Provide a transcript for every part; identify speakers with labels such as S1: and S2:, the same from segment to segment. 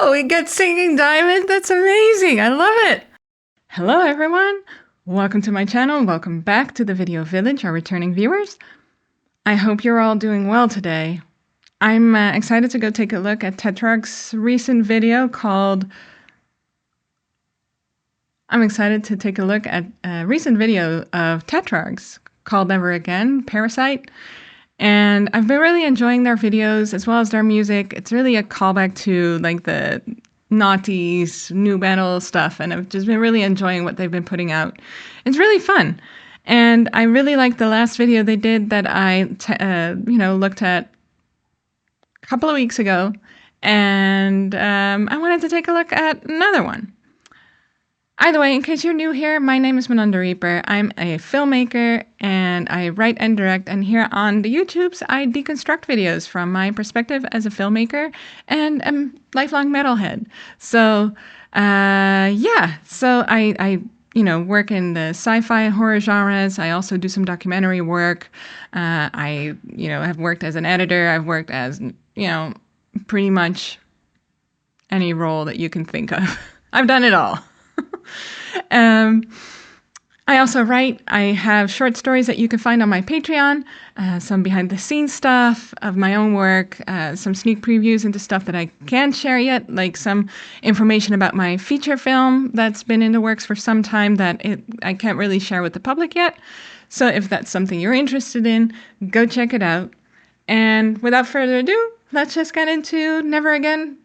S1: Oh, we get singing diamond? That's amazing. I love it. Hello, everyone. Welcome to my channel. Welcome back to the Video Village, our returning viewers. I hope you're all doing well today. I'm excited to go take a look at Tetrarch's recent video called... I'm excited to take a look at a recent video of Tetrarch's called Never Again, Parasite. And I've been really enjoying their videos as well as their music. It's really a callback to like the noughties, new metal stuff. And I've just been really enjoying what they've been putting out. It's really fun. And I really liked the last video they did that I looked at a couple of weeks ago. And I wanted to take a look at another one. Either way, in case you're new here, my name is Manon the Reeper. I'm a filmmaker and I write and direct, and here on the YouTubes, I deconstruct videos from my perspective as a filmmaker and a lifelong metalhead. So, I work in the sci-fi and horror genres. I also do some documentary work. I have worked as an editor. I've worked as, pretty much any role that you can think of. I've done it all. I also write. I have short stories that you can find on my Patreon, some behind the scenes stuff of my own work, some sneak previews into stuff that I can't share yet, like some information about my feature film that's been in the works for some time that I can't really share with the public yet. So if that's something you're interested in, go check it out. And without further ado, let's just get into Never Again,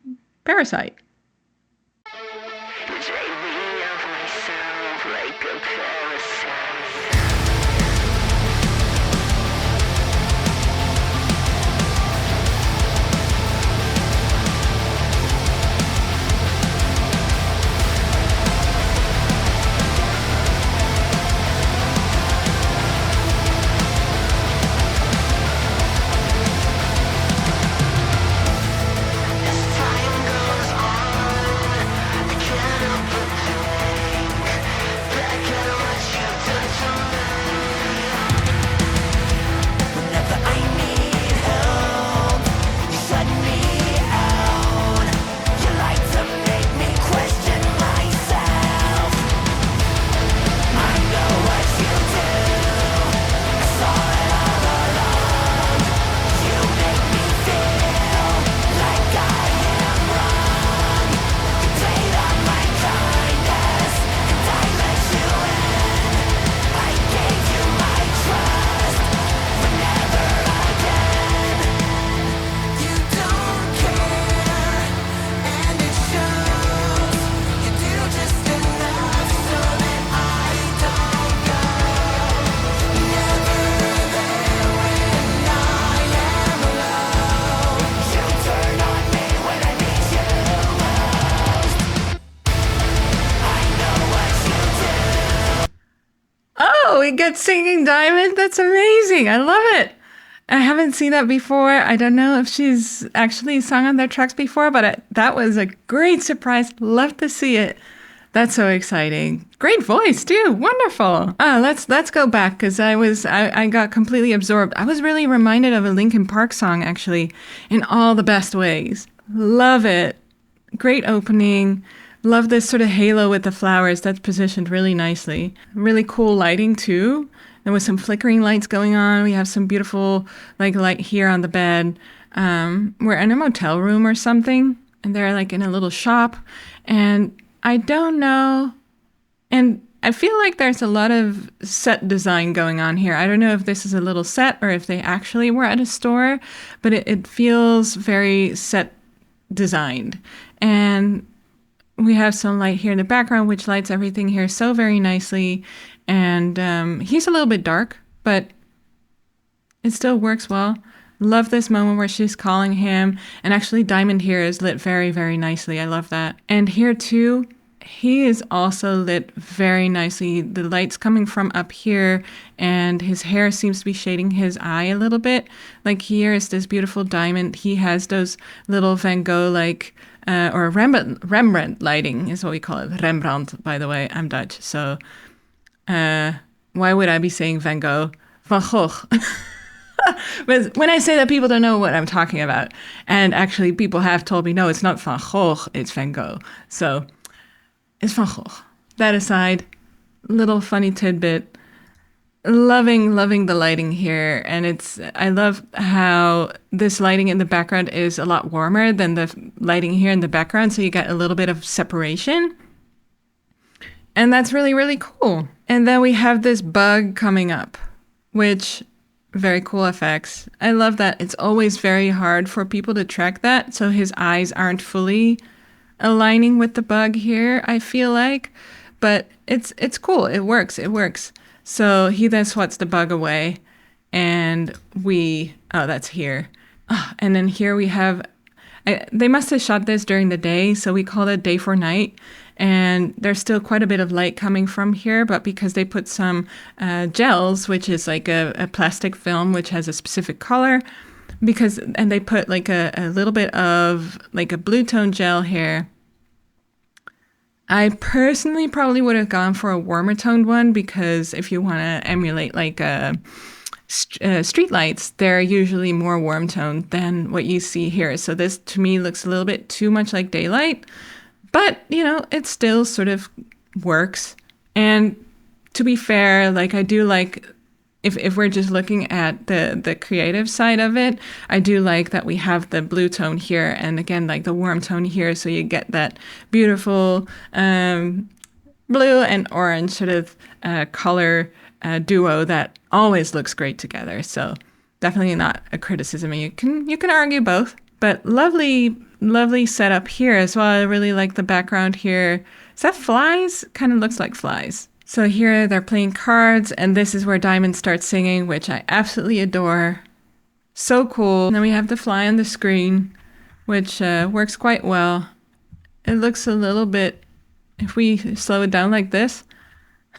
S1: Parasite. We get singing diamond? That's amazing. I love it. I haven't seen that before. I don't know if she's actually sung on their tracks before, but that was a great surprise. Love to see it. That's so exciting. Great voice too. Wonderful. Let's go back because I got completely absorbed. I was really reminded of a Linkin Park song actually in all the best ways. Love it. Great opening. Love this sort of halo with the flowers that's positioned really nicely. Really cool lighting too. And with some flickering lights going on. We have some beautiful light here on the bed. We're in a motel room or something. And they're in a little shop. And I don't know. And I feel like there's a lot of set design going on here. I don't know if this is a little set or if they actually were at a store. But it feels very set designed. And we have some light here in the background, which lights everything here so very nicely. And he's a little bit dark, but it still works well. Love this moment where she's calling him. And actually, Diamond here is lit very, very nicely. I love that. And here too, he is also lit very nicely. The light's coming from up here, and his hair seems to be shading his eye a little bit. Here is this beautiful diamond. He has those little Van Gogh or Rembrandt lighting is what we call it. Rembrandt, by the way. I'm Dutch, so why would I be saying Van Gogh? Van Gogh. But when I say that, people don't know what I'm talking about. And actually, people have told me, no, it's not Van Gogh, it's Van Gogh. So it's Van Gogh. That aside, little funny tidbit. Loving the lighting here. And I love how this lighting in the background is a lot warmer than the lighting here in the background. So you get a little bit of separation. And that's really, really cool. And then we have this bug coming up, which very cool effects. I love that. It's always very hard for people to track that. So his eyes aren't fully aligning with the bug here, I feel like. But it's cool. It works. So he then swats the bug away. And that's here. Oh, and then here we have, they must have shot this during the day. So we call it day for night. And there's still quite a bit of light coming from here, but because they put some gels, which is like a plastic film, which has a specific color, and they put like a little bit of like a blue tone gel here. I personally probably would have gone for a warmer toned one, because if you want to emulate like street lights, they're usually more warm toned than what you see here. So this to me looks a little bit too much like daylight. But, it still sort of works. And to be fair, like I do like, if we're just looking at the creative side of it, I do like that we have the blue tone here and again, like the warm tone here. So you get that beautiful blue and orange sort of color duo that always looks great together. So definitely not a criticism. You can argue both, but lovely setup here as well. I really like the background here. Is that flies? Kind of looks like flies. So here they're playing cards, and this is where Diamond starts singing, which I absolutely adore. So cool. And then we have the fly on the screen, which works quite well. It looks a little bit, if we slow it down like this,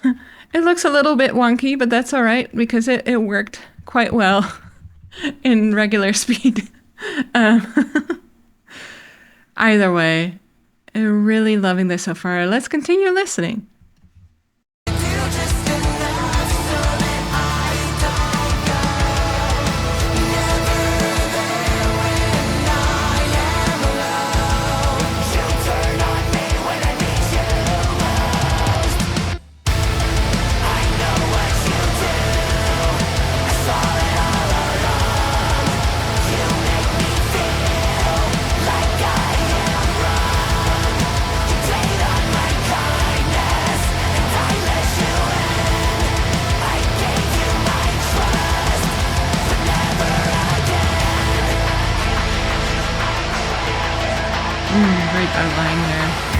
S1: it looks a little bit wonky, but that's all right because it worked quite well in regular speed. Either way, I'm really loving this so far. Let's continue listening. Great outline there.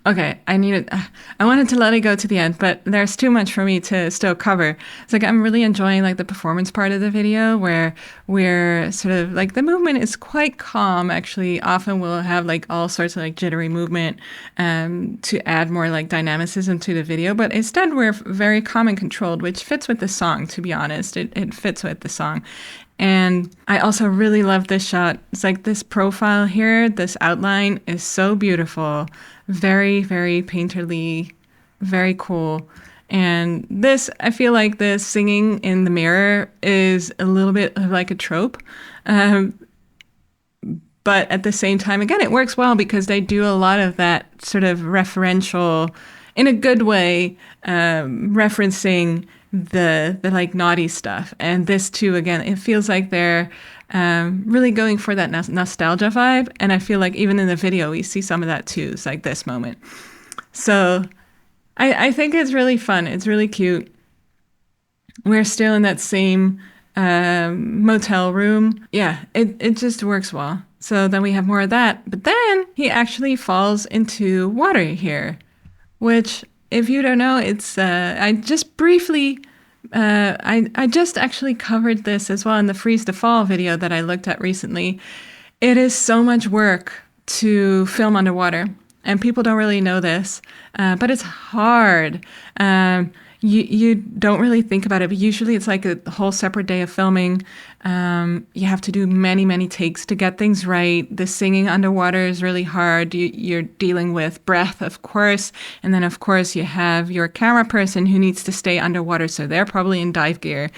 S1: Okay, I wanted to let it go to the end, but there's too much for me to still cover. It's like I'm really enjoying like the performance part of the video where we're sort of like the movement is quite calm. Actually, often we'll have like all sorts of like jittery movement to add more like dynamicism to the video, but instead we're very calm and controlled, which fits with the song, to be honest. It fits with the song. And I also really love this shot. It's like this profile here, this outline is so beautiful. Very, very painterly, very cool. And this, I feel like the singing in the mirror is a little bit of like a trope. But But at the same time, again, it works well because they do a lot of that sort of referential, in a good way, referencing the like naughty stuff. And this too, again, it feels like they're really going for that nostalgia vibe. And I feel like even in the video, we see some of that too. It's like this moment. So I think it's really fun. It's really cute. We're still in that same motel room. Yeah, it just works well. So then we have more of that. But then he actually falls into water here, which, if you don't know, it's I just briefly I just actually covered this as well in the Freeze to Fall video that I looked at recently. It is so much work to film underwater, and people don't really know this, but it's hard. You don't really think about it, but usually it's like a whole separate day of filming. You have to do many, many takes to get things right. The singing underwater is really hard. You're dealing with breath, of course. And then, of course, you have your camera person who needs to stay underwater, so they're probably in dive gear.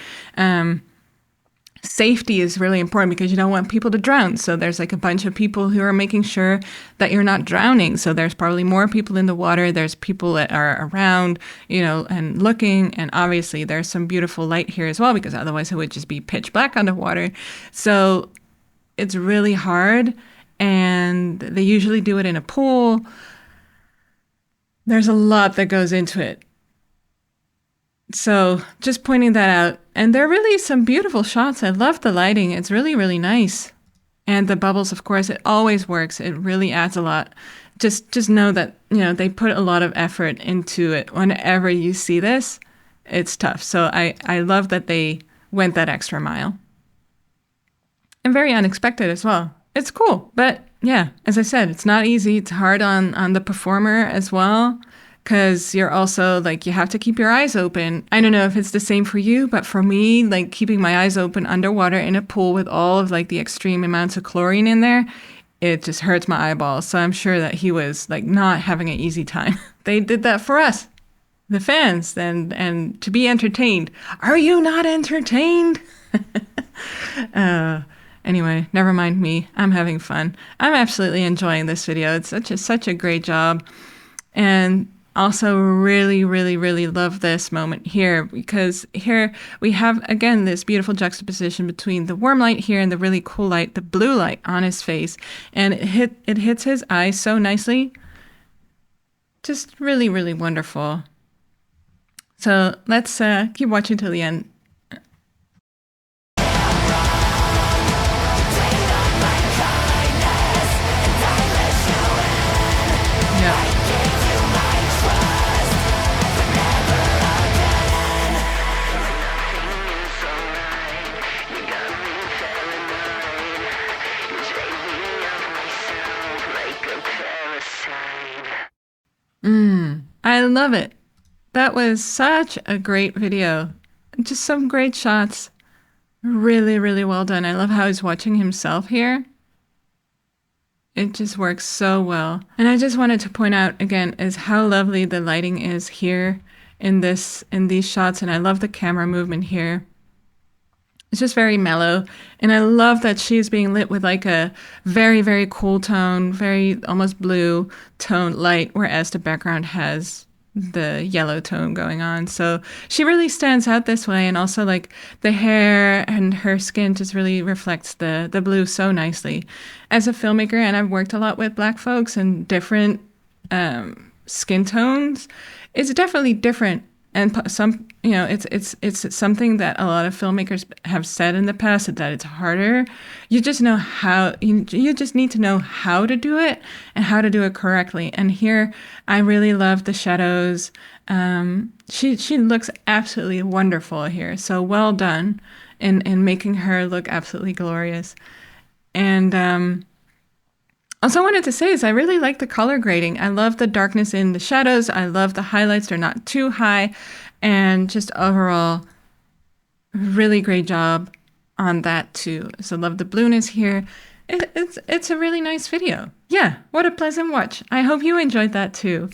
S1: Safety is really important because you don't want people to drown. So there's like a bunch of people who are making sure that you're not drowning. So there's probably more people in the water. There's people that are around, and looking. And obviously there's some beautiful light here as well, because otherwise it would just be pitch black underwater. So it's really hard. And they usually do it in a pool. There's a lot that goes into it. So just pointing that out. And there are really some beautiful shots. I love the lighting. It's really, really nice. And the bubbles, of course, it always works. It really adds a lot. Just know that, they put a lot of effort into it. Whenever you see this, it's tough. So I love that they went that extra mile. And very unexpected as well. It's cool. But yeah, as I said, it's not easy. It's hard on the performer as well. Because you're also like, you have to keep your eyes open. I don't know if it's the same for you, but for me, like keeping my eyes open underwater in a pool with all of like the extreme amounts of chlorine in there, it just hurts my eyeballs. So I'm sure that he was like not having an easy time. They did that for us, the fans, and to be entertained. Are you not entertained? Anyway, never mind me. I'm having fun. I'm absolutely enjoying this video. It's such a great job. And also really, really, really love this moment here, because here we have, again, this beautiful juxtaposition between the warm light here and the really cool light, the blue light on his face. And it hits his eyes so nicely. Just really, really wonderful. So let's keep watching till the end. I love it. That was such a great video. Just some great shots. Really, really well done. I love how he's watching himself here. It just works so well. And I just wanted to point out again is how lovely the lighting is here in these shots. And I love the camera movement here. It's just very mellow. And I love that she is being lit with like a very, very cool tone, very almost blue tone light, whereas the background has the yellow tone going on. So she really stands out this way. And also like the hair and her skin just really reflects the blue so nicely. As a filmmaker, and I've worked a lot with Black folks and different skin tones, it's definitely different. And some, it's something that a lot of filmmakers have said in the past, that it's harder. You just know how, you just need to know how to do it and how to do it correctly. And here, I really love the shadows. She looks absolutely wonderful here. So well done in making her look absolutely glorious. And also wanted to say is I really like the color grading. I love the darkness in the shadows. I love the highlights. They're not too high. And just overall, really great job on that too. So love the blueness here. It's a really nice video. Yeah, what a pleasant watch. I hope you enjoyed that too.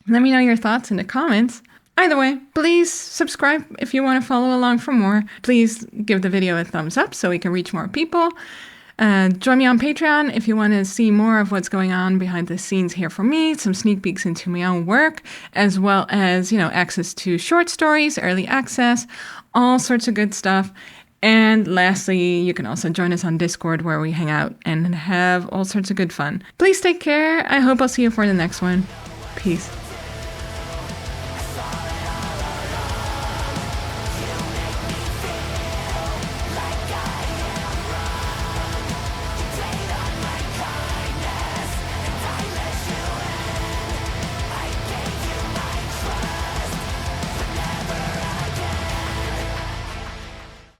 S1: Let me know your thoughts in the comments. Either way, please subscribe if you want to follow along for more. Please give the video a thumbs up so we can reach more people. Join me on Patreon if you want to see more of what's going on behind the scenes here for me, some sneak peeks into my own work, as well as, access to short stories, early access, all sorts of good stuff. And lastly, you can also join us on Discord where we hang out and have all sorts of good fun. Please take care. I hope I'll see you for the next one. Peace.